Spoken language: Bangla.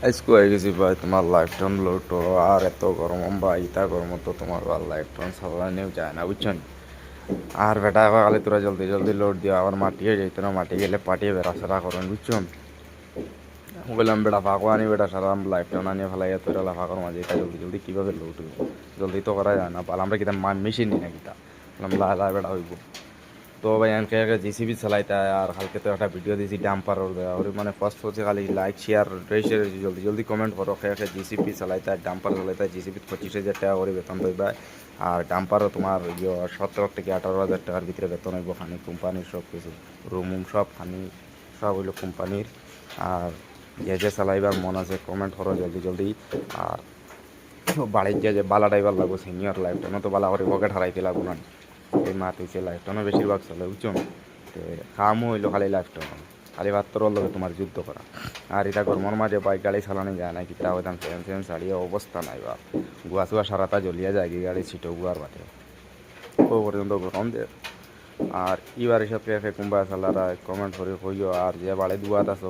আজকে হয়ে গেছি ভাই তোমার লাইফ টাইম লোড আর এত গরম বা ইতা গরম তো তোমার লাইফ টাইম চালানিও যায় না বুঝছেন। আর বেটা খালি তোরা জলদি জলদি লোড দিও আবার মাটিয়ে যাইতো না, মাটি গেলে পাটিয়ে বেড়াচেরা করেন বুঝছেন। বললাম বেটা ফাঁকো আনি বেটা সারা লাইফ টাইম আনিয়ে ফেলাই তোরা লাফাকর মাঝে এটা জলদি জলদি কীভাবে লোড হইব, জলদি তো করা যায় না। পাল আমরা কিতা মেশিন নি না কিতা বললাম লা লা বেটা হইব। তো ভাই এনকে জিসিবি চালাইতে আর কালকে তো একটা ভিডিও দিয়েছি ডাম্পার ওর মানে ফার্স্ট হচ্ছে খালি লাইক শেয়ার রেসে জলদি জলদি কমেন্ট করো খেয়ে জিসিবি চালাইতে ডাম্পার চালাইতে জিসিবি 25,000 টাকা করে বেতন পাইবা। আর ডাম্পারও তোমার 17 থেকে 18,000 টাকার ভিতরে বেতন হইব। খানি কোম্পানির সব কিছু রুম সব খানি সব হইলো কোম্পানির। আর যে চালাইবার মন আছে কমেন্ট করো জলদি জলদি। আর বাড়ির যে বালা ড্রাইভার লাগবো সিনিয়র লাইফ টাইমে তো বালা করে পকেট হারাইতে লাগবো না। এই মাত হয়েছে লাইফ টাইমে বেশিরভাগ চলে বুঝছো। তো কামও হইলো খালি লাইফ টাইম, খালি ভাত্তর লগে তোমার যুদ্ধ করা। আর এটা গরমের মাঝে বাইক গাড়ি চালানো যায় না, কিতা হইতাম ফ্যান ফ্যান ছাড়িয়ে অবস্থা নাই বা গুয়া চুয়া সারাটা জ্বলিয়া যায় গাড়ি ছিটো গুয়ার বাটে ও পর্যন্ত গরম দে। আর ইবার হিসাব কোনবা চালারা কমেন্ট করে কইও। আর যে বাড়ি দুয়াত আছো